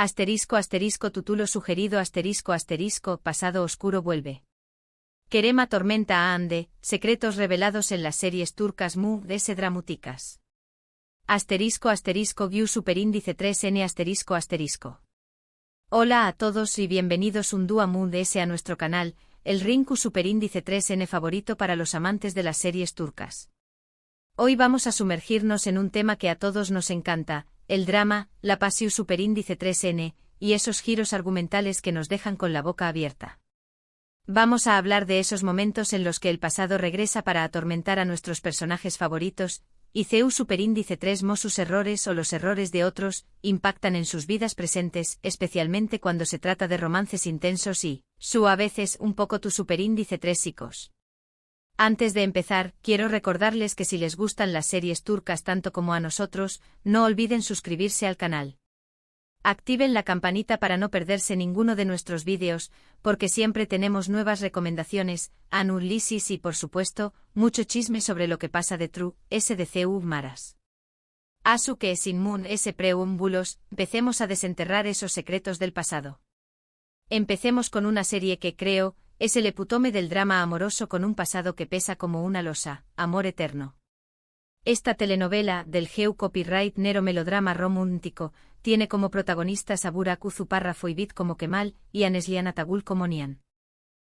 Título sugerido pasado oscuro vuelve. Kerem atormenta a Ande, secretos revelados en las series turcas Mu DS Dramáticas. View superíndice 3N. Hola a todos y bienvenidos un día Mu DS a nuestro canal, el Rinku superíndice 3N favorito para los amantes de las series turcas. Hoy vamos a sumergirnos en un tema que a todos nos encanta, el drama, la pasión superíndice 3N, y esos giros argumentales que nos dejan con la boca abierta. Vamos a hablar de esos momentos en los que el pasado regresa para atormentar a nuestros personajes favoritos, y CU superíndice 3 sus errores o los errores de otros, impactan en sus vidas presentes, especialmente cuando se trata de romances intensos y, a veces, un poco tu superíndice 3 psicos. Antes de empezar, quiero recordarles que si les gustan las series turcas tanto como a nosotros, no olviden suscribirse al canal. Activen la campanita para no perderse ninguno de nuestros vídeos, porque siempre tenemos nuevas recomendaciones, análisis y por supuesto, mucho chisme sobre lo que pasa de True SDCU Maras. Asu que sin mun preámbulos, empecemos a desenterrar esos secretos del pasado. Empecemos con una serie que creo, es el epítome del drama amoroso con un pasado que pesa como una losa, Amor Eterno. Esta telenovela, del GEU copyright nero melodrama romántico, tiene como protagonistas a Burak Uzuparra Foibit como Kemal, y a Neslihan Atagul como Nihan.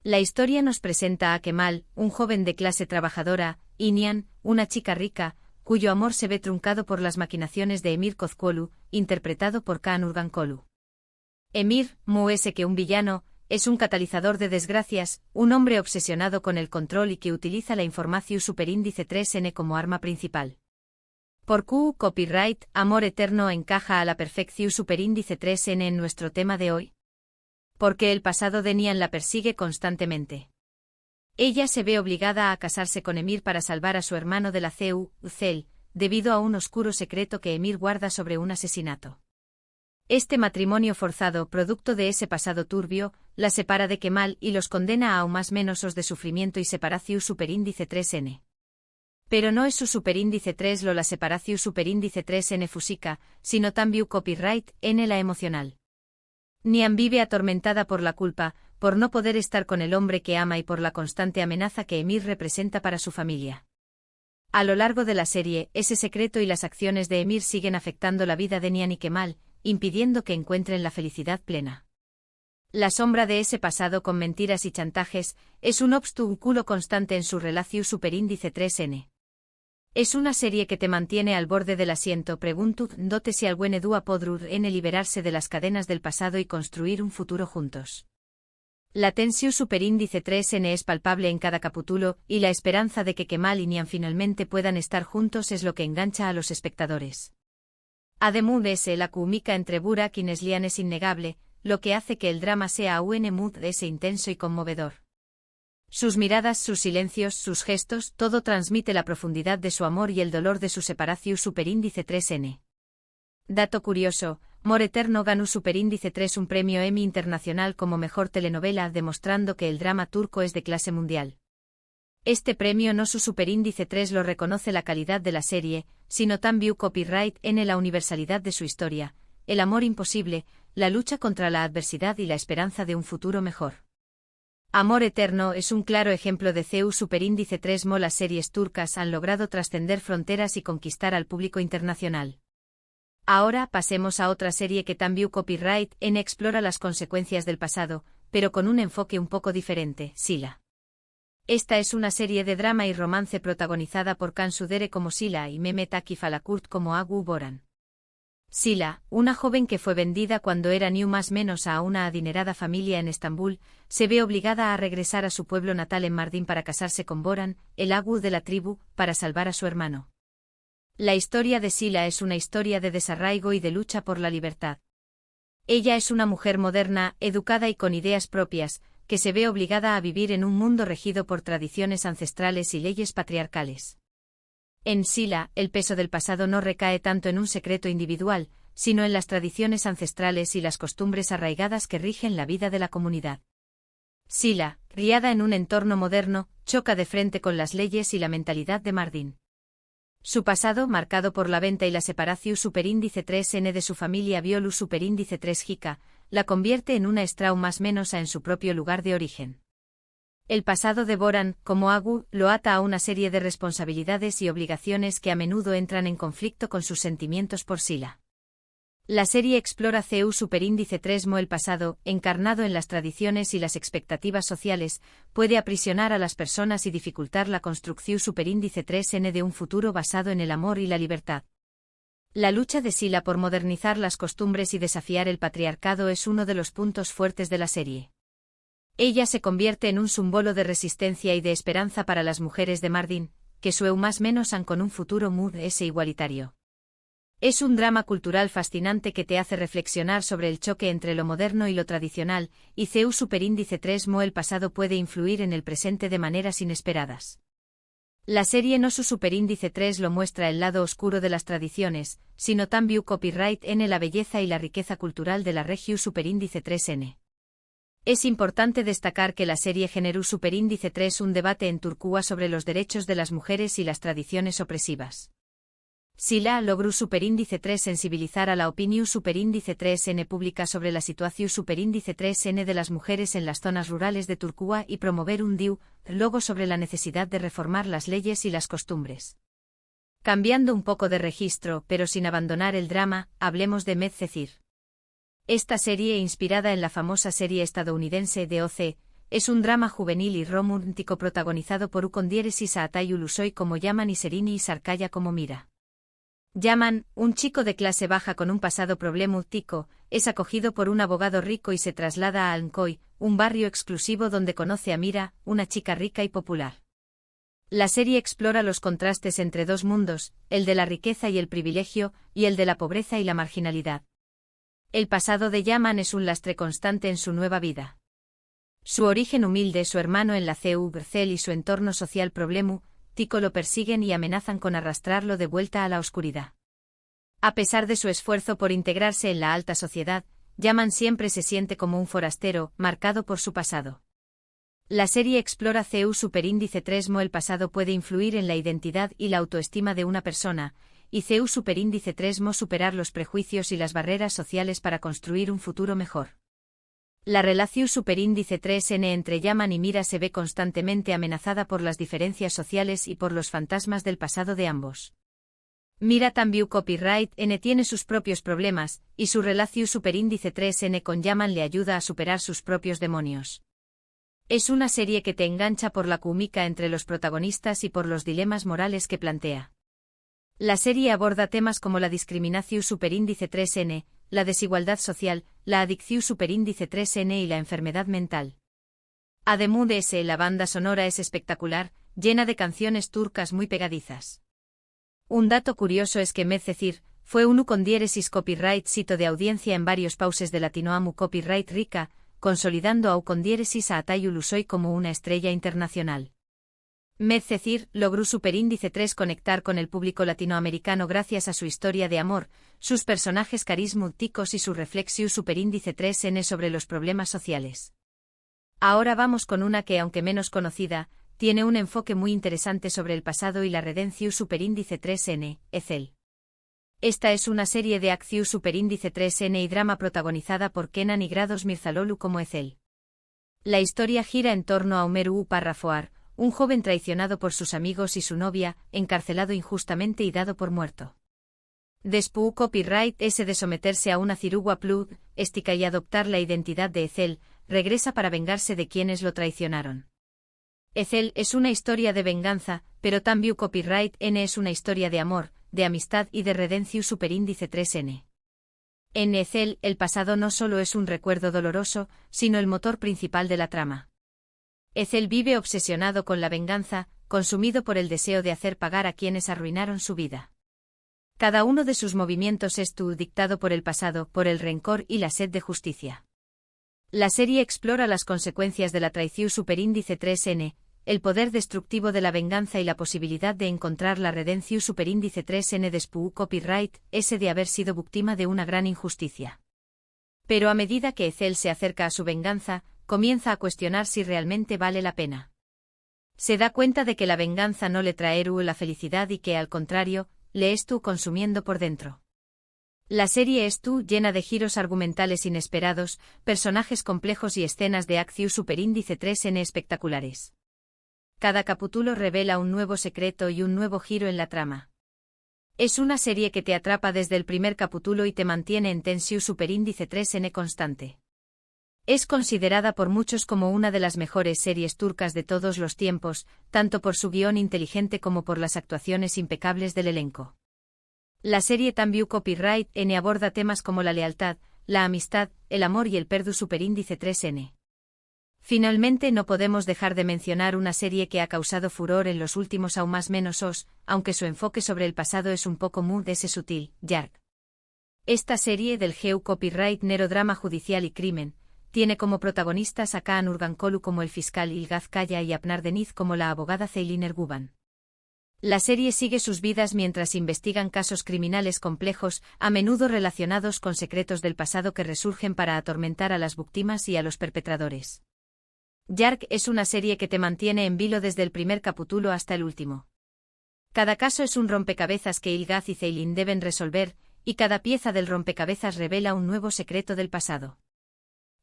La historia nos presenta a Kemal, un joven de clase trabajadora, y Nihan, una chica rica, cuyo amor se ve truncado por las maquinaciones de Emir Kozkolu, interpretado por Kaan Urgankolu. Emir, que un villano, es un catalizador de desgracias, un hombre obsesionado con el control y que utiliza la información superíndice 3N como arma principal. Por Q copyright, Amor Eterno encaja a la perfección superíndice 3N en nuestro tema de hoy. Porque el pasado de Nihan la persigue constantemente. Ella se ve obligada a casarse con Emir para salvar a su hermano de la CEU, Uzel, debido a un oscuro secreto que Emir guarda sobre un asesinato. Este matrimonio forzado, producto de ese pasado turbio, la separa de Kemal y los condena a aún más menosos de sufrimiento y separación superíndice 3N. Pero no es su superíndice 3 la separación superíndice 3N física, sino también copyright N la emocional. Nihan vive atormentada por la culpa, por no poder estar con el hombre que ama y por la constante amenaza que Emir representa para su familia. A lo largo de la serie, ese secreto y las acciones de Emir siguen afectando la vida de Nihan y Kemal, impidiendo que encuentren la felicidad plena. La sombra de ese pasado con mentiras y chantajes es un obstáculo constante en su relación superíndice 3N. Es una serie que te mantiene al borde del asiento preguntándote si algún día podrán liberarse de las cadenas del pasado y construir un futuro juntos. La tensión superíndice 3N es palpable en cada capítulo y la esperanza de que Kemal y Nihan finalmente puedan estar juntos es lo que engancha a los espectadores. Además, la química entre Burak y Neslihan es innegable, lo que hace que el drama sea un mood intenso y conmovedor. Sus miradas, sus silencios, sus gestos, todo transmite la profundidad de su amor y el dolor de su separación superíndice 3N. Dato curioso, Amor Eterno ganó superíndice 3 un premio Emmy internacional como mejor telenovela, demostrando que el drama turco es de clase mundial. Este premio no su superíndice 3 lo reconoce la calidad de la serie, sino también copyright N la universalidad de su historia, el amor imposible, la lucha contra la adversidad y la esperanza de un futuro mejor. Amor Eterno es un claro ejemplo de CEU superíndice 3 las series turcas han logrado trascender fronteras y conquistar al público internacional. Ahora pasemos a otra serie que también copyright N explora las consecuencias del pasado, pero con un enfoque un poco diferente, Sila. Esta es una serie de drama y romance protagonizada por Can Sudere como Sila y Mehmet Akif Alakurt como Agu Boran. Sila, una joven que fue vendida cuando era ni más menos a una adinerada familia en Estambul, se ve obligada a regresar a su pueblo natal en Mardin para casarse con Boran, el Agu de la tribu, para salvar a su hermano. La historia de Sila es una historia de desarraigo y de lucha por la libertad. Ella es una mujer moderna, educada y con ideas propias, que se ve obligada a vivir en un mundo regido por tradiciones ancestrales y leyes patriarcales. En Sila, el peso del pasado no recae tanto en un secreto individual, sino en las tradiciones ancestrales y las costumbres arraigadas que rigen la vida de la comunidad. Sila, criada en un entorno moderno, choca de frente con las leyes y la mentalidad de Mardin. Su pasado, marcado por la venta y la separación superíndice 3N de su familia Violu superíndice 3 Jica, la convierte en una Strau más menos a en su propio lugar de origen. El pasado de Boran, como Agu, lo ata a una serie de responsabilidades y obligaciones que a menudo entran en conflicto con sus sentimientos por Sila. La serie explora CU superíndice 3 Mo. El pasado, encarnado en las tradiciones y las expectativas sociales, puede aprisionar a las personas y dificultar la construcción superíndice 3N de un futuro basado en el amor y la libertad. La lucha de Sila por modernizar las costumbres y desafiar el patriarcado es uno de los puntos fuertes de la serie. Ella se convierte en un símbolo de resistencia y de esperanza para las mujeres de Mardin, que sueu más menos han con un futuro igualitario. Es un drama cultural fascinante que te hace reflexionar sobre el choque entre lo moderno y lo tradicional, y CU superíndice 3 Mo. El pasado puede influir en el presente de maneras inesperadas. La serie no su superíndice 3 lo muestra el lado oscuro de las tradiciones, sino también copyright en la belleza y la riqueza cultural de la región superíndice 3N. Es importante destacar que la serie generó superíndice 3 un debate en Turquía sobre los derechos de las mujeres y las tradiciones opresivas. Sila logró superíndice 3 sensibilizar a la opinión superíndice 3N pública sobre la situación superíndice 3N de las mujeres en las zonas rurales de Turquía y promover un diálogo sobre la necesidad de reformar las leyes y las costumbres. Cambiando un poco de registro, pero sin abandonar el drama, hablemos de Medcezir. Esta serie, inspirada en la famosa serie estadounidense de OC, es un drama juvenil y romántico protagonizado por Ucondiéresis a Atayu Lusoy como Yaman y Serini y Sarkaya como Mira. Yaman, un chico de clase baja con un pasado problemático, es acogido por un abogado rico y se traslada a Alnkoy, un barrio exclusivo donde conoce a Mira, una chica rica y popular. La serie explora los contrastes entre dos mundos, el de la riqueza y el privilegio, y el de la pobreza y la marginalidad. El pasado de Yaman es un lastre constante en su nueva vida. Su origen humilde, su hermano en la CU Grcel y su entorno social problemático lo persiguen y amenazan con arrastrarlo de vuelta a la oscuridad. A pesar de su esfuerzo por integrarse en la alta sociedad, Yaman siempre se siente como un forastero, marcado por su pasado. La serie explora CU superíndice 3 Mo. El pasado puede influir en la identidad y la autoestima de una persona, y CU superíndice 3 Mo. Superar los prejuicios y las barreras sociales para construir un futuro mejor. La relación superíndice 3N entre Yaman y Mira se ve constantemente amenazada por las diferencias sociales y por los fantasmas del pasado de ambos. Mira también copyright N tiene sus propios problemas, y su relación superíndice 3N con Yaman le ayuda a superar sus propios demonios. Es una serie que te engancha por la química entre los protagonistas y por los dilemas morales que plantea. La serie aborda temas como la discriminación superíndice 3N, la desigualdad social, la adicción superíndice 3N y la enfermedad mental. Además de eso, la banda sonora es espectacular, llena de canciones turcas muy pegadizas. Un dato curioso es que Medcezir fue un Ucondiéresis copyright sito de audiencia en varios pauses de Latinoamu copyright rica, consolidando a Ucondiéresis a Atayu Lusoy como una estrella internacional. Medcezir logró superíndice 3 conectar con el público latinoamericano gracias a su historia de amor, sus personajes carismáticos y su reflexión superíndice 3N sobre los problemas sociales. Ahora vamos con una que, aunque menos conocida, tiene un enfoque muy interesante sobre el pasado y la redención superíndice 3N, Ethel. Esta es una serie de acción superíndice 3N y drama protagonizada por Kenan y Grados Mirzalolu como Ethel. La historia gira en torno a Omeru Parrafoar, un joven traicionado por sus amigos y su novia, encarcelado injustamente y dado por muerto. Después copyright ese de someterse a una cirugua plástica y adoptar la identidad de Ethel, regresa para vengarse de quienes lo traicionaron. Ethel es una historia de venganza, pero también copyright N es una historia de amor, de amistad y de redención superíndice 3N. En Ethel, el pasado no solo es un recuerdo doloroso, sino el motor principal de la trama. Ethel vive obsesionado con la venganza, consumido por el deseo de hacer pagar a quienes arruinaron su vida. Cada uno de sus movimientos es dictado por el pasado, por el rencor y la sed de justicia. La serie explora las consecuencias de la traición superíndice 3N, el poder destructivo de la venganza y la posibilidad de encontrar la redención superíndice 3N después copyright ese de haber sido víctima de una gran injusticia. Pero a medida que Ethel se acerca a su venganza, comienza a cuestionar si realmente vale la pena. Se da cuenta de que la venganza no le trae la felicidad y que, al contrario, le está consumiendo por dentro. La serie está llena de giros argumentales inesperados, personajes complejos y escenas de acción superíndice 3N espectaculares. Cada capítulo revela un nuevo secreto y un nuevo giro en la trama. Es una serie que te atrapa desde el primer capítulo y te mantiene en tensión superíndice 3N constante. Es considerada por muchos como una de las mejores series turcas de todos los tiempos, tanto por su guión inteligente como por las actuaciones impecables del elenco. La serie También Copyright N aborda temas como la lealtad, la amistad, el amor y el perdu superíndice 3N. Finalmente no podemos dejar de mencionar una serie que ha causado furor en los últimos aún más menos aunque su enfoque sobre el pasado es un poco muy ese sutil, Yark. Esta serie del GEU Copyright Nero drama judicial y crimen, tiene como protagonistas a Kaan Urgankolu como el fiscal Ilgaz Kaya y Apnar Deniz como la abogada Ceylin Erguvan. La serie sigue sus vidas mientras investigan casos criminales complejos, a menudo relacionados con secretos del pasado que resurgen para atormentar a las víctimas y a los perpetradores. Yark es una serie que te mantiene en vilo desde el primer capítulo hasta el último. Cada caso es un rompecabezas que Ilgaz y Ceylin deben resolver, y cada pieza del rompecabezas revela un nuevo secreto del pasado.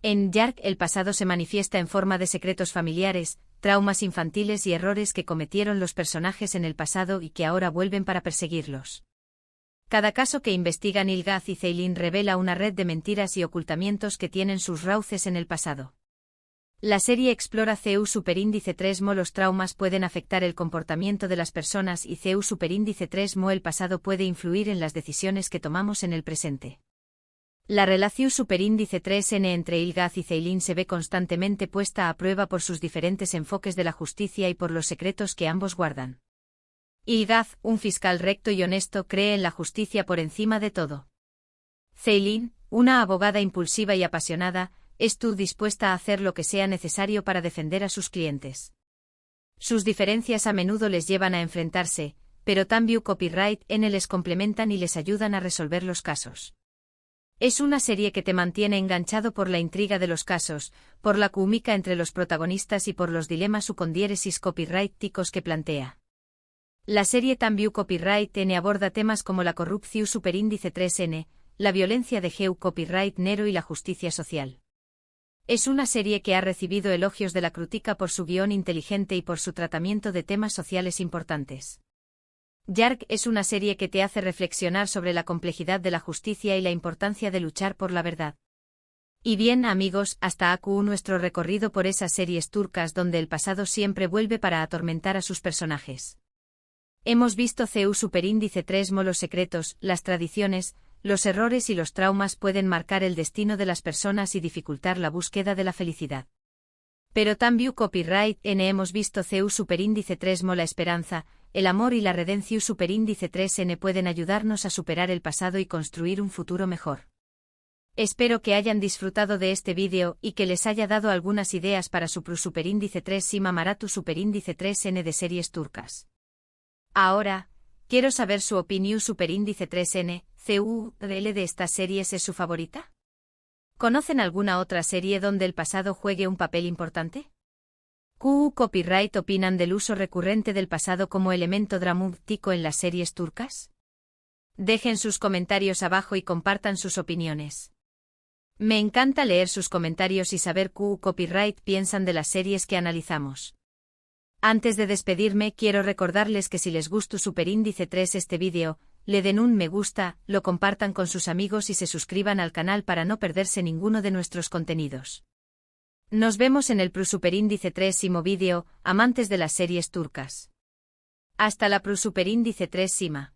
En Yark el pasado se manifiesta en forma de secretos familiares, traumas infantiles y errores que cometieron los personajes en el pasado y que ahora vuelven para perseguirlos. Cada caso que investigan Ilgaz y Ceylin revela una red de mentiras y ocultamientos que tienen sus raíces en el pasado. La serie explora CEU superíndice 3 mo los traumas pueden afectar el comportamiento de las personas y CEU superíndice 3 mo el pasado puede influir en las decisiones que tomamos en el presente. La relación superíndice 3N entre Ilgaz y Ceylin se ve constantemente puesta a prueba por sus diferentes enfoques de la justicia y por los secretos que ambos guardan. Ilgaz, un fiscal recto y honesto, cree en la justicia por encima de todo. Ceylin, una abogada impulsiva y apasionada, está dispuesta a hacer lo que sea necesario para defender a sus clientes. Sus diferencias a menudo les llevan a enfrentarse, pero También Copyright N les complementan y les ayudan a resolver los casos. Es una serie que te mantiene enganchado por la intriga de los casos, por la química entre los protagonistas y por los dilemas subcondiéresis copyrighticos que plantea. La serie También Copyright N aborda temas como la corrupción superíndice 3N, la violencia de GEU Copyright Nero y la justicia social. Es una serie que ha recibido elogios de la crítica por su guión inteligente y por su tratamiento de temas sociales importantes. Yark es una serie que te hace reflexionar sobre la complejidad de la justicia y la importancia de luchar por la verdad. Y bien, amigos, hasta aquí nuestro recorrido por esas series turcas donde el pasado siempre vuelve para atormentar a sus personajes. Hemos visto CEU superíndice 3 mo los secretos, las tradiciones, los errores y los traumas pueden marcar el destino de las personas y dificultar la búsqueda de la felicidad. Pero También Copyright N hemos visto CEU superíndice 3 mo la esperanza, el amor y la redención superíndice 3N pueden ayudarnos a superar el pasado y construir un futuro mejor. Espero que hayan disfrutado de este vídeo y que les haya dado algunas ideas para su superíndice 3 Sima Maratu superíndice 3N de series turcas. Ahora, quiero saber su opinión superíndice 3N, CURL de estas series es su favorita. ¿Conocen alguna otra serie donde el pasado juegue un papel importante? Copyright opinan del uso recurrente del pasado como elemento dramático en las series turcas? Dejen sus comentarios abajo y compartan sus opiniones. Me encanta leer sus comentarios y saber qué Copyright piensan de las series que analizamos. Antes de despedirme, quiero recordarles que si les gustó superíndice 3 este vídeo, le den un me gusta, lo compartan con sus amigos y se suscriban al canal para no perderse ninguno de nuestros contenidos. Nos vemos en el superíndice 3 vídeo, amantes de las series turcas. Hasta la superíndice 3 Sima.